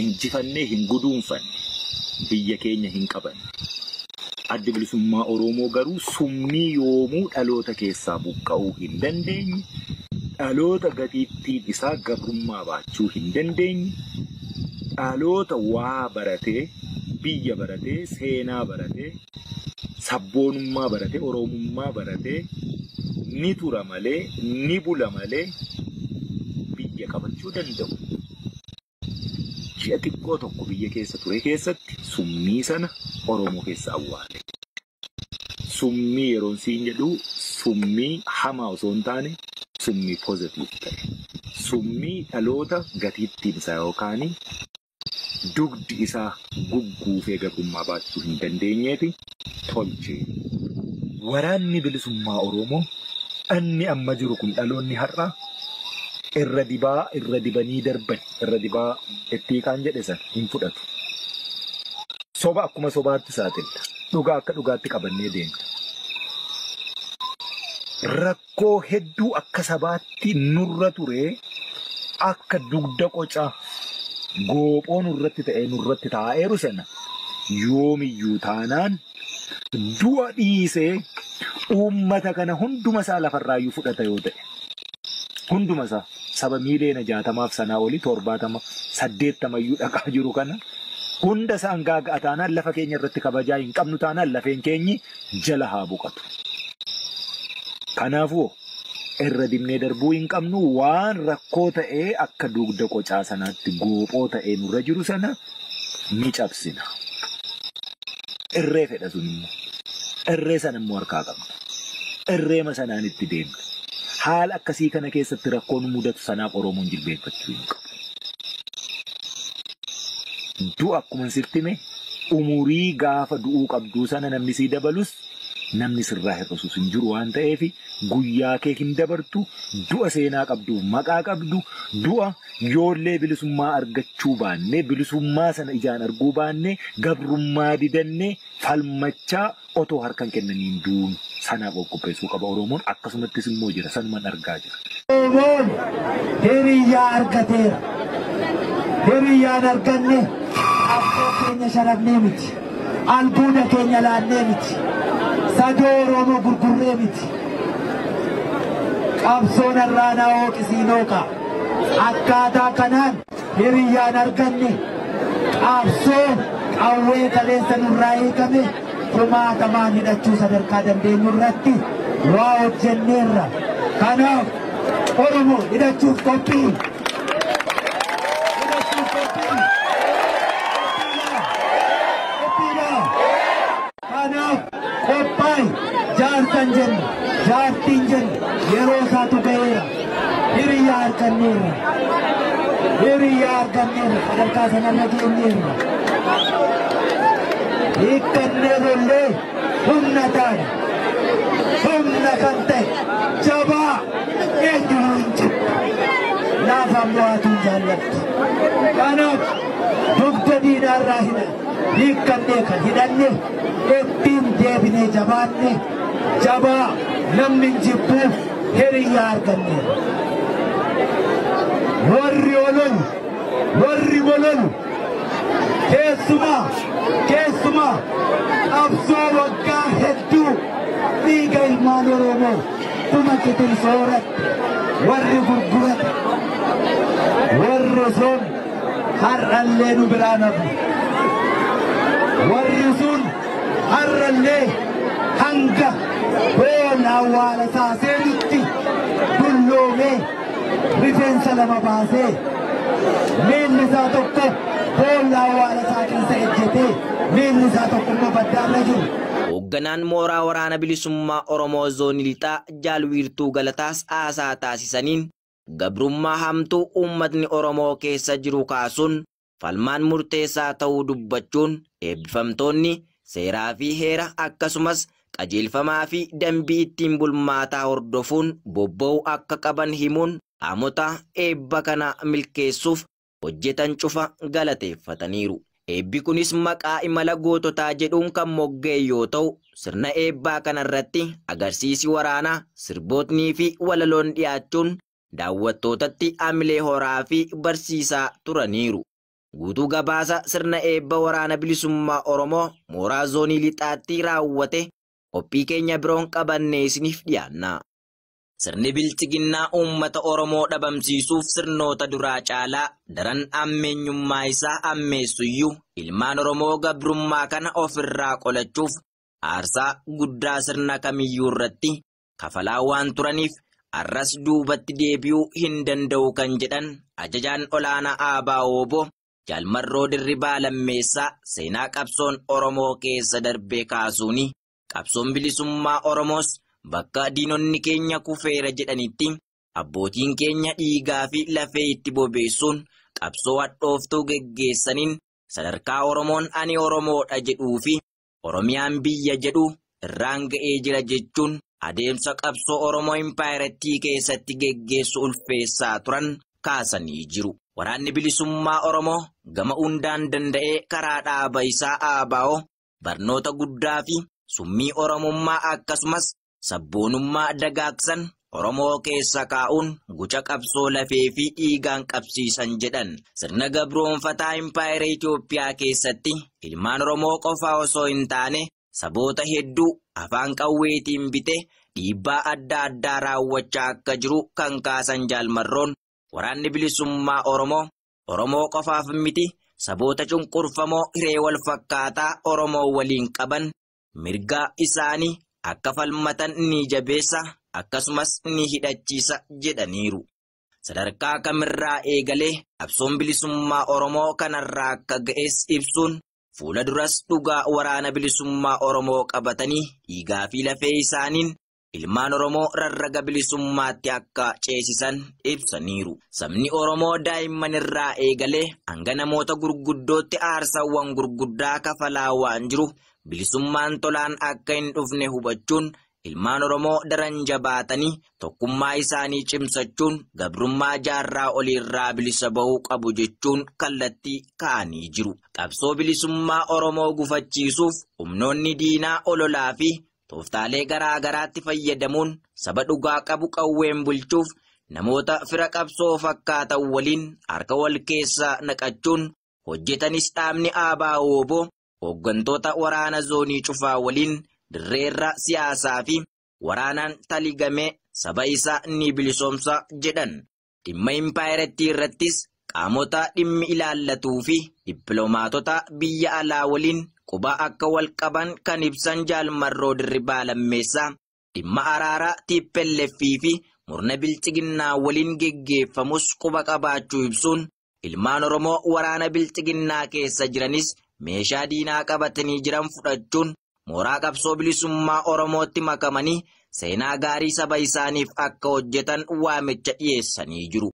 injifannee hin guduunfanne biyya keenya hin qabanne. Adda bilisummaa Oromoo garuu summii yoomuu dhaloota keessaa buqqa'uu hin dandeenye, dhaloota gatiittiin isaa gabrummaa baachuu hin dandeenye, dhaloota waa baratee, biyya baratee, seenaa baratee, sabboonummaa baratee, oromummaa baratee, ni tura malee, ni bula malee biyya qabachuu danda'u. Ji'a xiqqoo tokko biyya keessa ture keessatti summii sana Oromoo keessa awwaale. Summii yeroon siin jedhu summii hamaa osoo hin taane summii pozitiif ta'e. Summii dhaloota gatiittiin isaa yookaan dugdi isaa gugguufee gabrummaa baachuu hin dandeenyeeti tolchee. Waraanni bilisummaa Oromoo inni amma jiru kun dhaloonni har'a irra dibanii darban irra dibaa itti kaan jedhe san hin fudhatu. Soba akkuma sobaatti saaxilla. Dhugaa akka dhugaatti qabannee deemna. Rakkoo hedduu akka sabaatti nurra ture akka dugda qocaa goophoo nurratti ta'ee nurratti taa'eeru sana yoomiyyuu taanaan du'a dhiisee uummata kana hunduma isaa lafarraayyuu fudhata yoo ta'e. Hunduma isaa saba miiliyoona 60 sanaa olii 70 80 dhaqaa jiru kana hunda isaan gaaga'a taanaan lafa keenya irratti kabajaa hin qabnu taanaan lafeen keenyi jala haa buqatu. Kanaafuu irra dibnee darbuu hin qabnu waan rakkoo ta'ee akka dugda qocaa sanaatti goophoo ta'ee nurra jiru sana ni cabsina. Irree fedha sun immoo irree sana immoo harkaa qabna. Irreema sanaan itti deemna. Haala akkasii kana keessatti rakkoon mudatu sanaaf Oromoon jilbeeffachuu hin qabu. Du'a akkuma sitti hime umurii gaafa du'uu qabduu sana namni sii dabalus namni sirraa hir'isus hin jiru waan ta'eef guyyaa kee hin dabartu du'a seenaa qabdu maqaa qabdu du'a yoollee bilisummaa argachuu baannee bilisummaa sana ijaan arguu baannee gabrummaa didannee falmachaa otoo harkan kennaniin duun sanaaf qopheessuu qaba Oromoon akkasumattis immoo jira sanumaan argaa jira. Oromoon hiriyyaa argateera. Hiriyyaan arganne akkoo keenya sharafnee miti. Albuuda keenya laannee miti. Sadoo Oromoo gurgurree miti. Qabsoon irraanaa hooqisiinooqa. Akkaataa kanaan hiriyyaan arganne qabsoo qawwee kaleessa nurraa eegame kumaatamaan hidhachuu sadarkaa dandeenyu irratti waa hojjenneerra. Kanaaf Oromoo hidhachuuf qophii. Jaartan jenna, jaartiin jenna, yeroo isaatu ga'eera. Hiriyyaa arganneerra. Hiriyyaa arganneerra. Sadarkaa sanarra geenyeerra. Hiikkanneerrollee humna taane. Humna kan ta'e jabaa eenyuun hin jiru. Naafaan bu'aatuun jaallattu. Kanaaf dugda diinaarraa hidhan. Hiikkannee kan hidhanne ittiin deebinee jabaanne. Jabaa namni jibbuuf hiriyyaa arganneera. Warri ololu, warri bololu keessumaa qabsoo waggaa hedduu dhiiga ilmaan Oromoo kuma kitil sooratti warri gurgurate warri sun har'allee nu biraan hafu. Warri sun har'allee hanga boolla awwaala saaseenitti dulloomee rifeensa lama baasee miilli isaa tokko boolla awwaala isaa keessa ejjetee miilli isaa tokko immoo baddaarra jiru. Hoogganaan mooraa waraana bilisummaa Oromoo zoonii lixaa Jaalwiirtuu Galataas haasaa taasisaniin gabrummaa hamtuu uummatni Oromoo keessa jiru kaasuun falmaan murteessaa ta'uu dubbachuun eebbifamtoonni seeraa fi heera akkasumas qajeelfamaa fi dambii ittiin bulmaataa hordofuun bobba'uu akka qaban himuun qaamota eebba kana milkeessuuf hojjetan cufa galateeffataniiru. Eebbi kunis maqaa imala goototaa jedhuun kan mogga'e yoo ta'u sirna eebbaa kanarratti agarsiisi waraanaa sirbootnii fi walaloon dhiyaachuun daawwattootatti hamilee horaa fi barsiisaa turaniiru. Guutuu gabaasa sirna eebba waraana bilisummaa Oromoo mooraa zoonii lixaatti raawwate qophii keenya biroon qabannee isiniif dhiyaanna. Sirni bilchiginnaa uummata Oromoo dhabamsiisuuf sirnoota duraa caalaa daran ammeenyummaa isaa ammeessuyyuu ilmaan Oromoo gabrummaa kana ofirraa qolachuuf aarsaa guddaa sirna kamiyyuu irratti kafalaa waan turaniif arras duubatti deebi'uu hin danda'u kan jedhan ajajaan olaanaa ABO Jaalmarroo Dirribaa Lammeessaa seenaa qabsoon Oromoo keessa darbee kaasuuni qabsoon bilisummaa Oromoos bakka diinonni keenya kufeera jedhanitti abbootiin keenya dhiigaa fi lafee itti bobeessuun qabsoo hadhooftuu geggeessaniin sadarkaa Oromoon ani Oromoodha jedhuu fi Oromiyaan biyya jedhu irraan ga'ee jira jechuun adeemsa qabsoo Oromoo impaayirettii keessatti geggeessu ulfeessaa turan kaasanii jiru. Waraanni bilisummaa Oromoo gama hundaan danda'ee karaa dhaaba isaa ABO barnoota guddaa fi summii Oromummaa akkasumas sabboonummaa dagaagsan Oromoo keessa kaa'uun guca qabsoo lafee fi dhiigaan qabsiisan jedhan. Sirna gabroonfataa impaayera Itoophiyaa keessatti ilmaan Oromoo qofaa osoo hin taane saboota hedduu afaan qawweetiin bite dhiibbaa adda addaa raawwachaa akka jiru kan kaasan Jaalmarroon waraanni bilisummaa Oromoo qofaaf miti saboota cunqurfamoo hiree wal fakkaataa Oromoo waliin qaban mirga isaanii akka falmatan ni jabeessa akkasumas ni hidhachiisa jedhaniiru. Sadarkaa kamirraa eegalee qabsoon bilisummaa Oromoo kanarraa akka ga'es ibsuun fuula duras dhugaa waraana bilisummaa Oromoo qabatanii dhiigaa fi lafee isaaniin ilmaan Oromoo rarraga bilisummaatti akka ceesisan ibsaniiru. Sabni Oromoo daa'imman irraa eegalee hanga namoota gurguddootti aarsaawwan gurguddaa kafalaa waan jiru bilisummaan tolaan akka hin dhufne hubachuun ilmaan Oromoo daran jabaatanii tokkummaa isaanii cimsachuun gabrummaa jaarraa oliirraa bilisa bahuu qabu jechuun kallattii kaa'anii jiru. Qabsoo bilisummaa Oromoo gufachiisuuf humnoonni diinaa ololaa fi tooftaalee garaa garaatti fayyadamuun saba dhugaa qabu qawween bulchuuf namoota fira qabsoo fakkaatan waliin harka wal keessa naqachuun hojjetanis dhaabni ABO hooggantoota waraana zoonii cufaa waliin dirreerra siyaasaa fi waraanaan taligamee saba isaa ni bilisoomsa jedhan. Dhimma impaayirettii irrattis qaamota dhimmi ilaallatuu fi dippiloomaatota biyya alaa waliin quba akka wal qaban kan ibsan Jaalmarroo Dirribaa Lammeessaa dhimma araaraa TPLF fi murna bilchiginnaa waliin geggeeffamus quba qabaachuu ibsuun ilmaan Oromoo waraana bilchiginnaa keessa jiranis meeshaa diinaa qabatanii jiran fudhachuun mooraa qabsoo bilisummaa Oromootti makamanii seenaa gaarii saba isaaniif akka hojjetan waamicha dhiyeessanii jiru.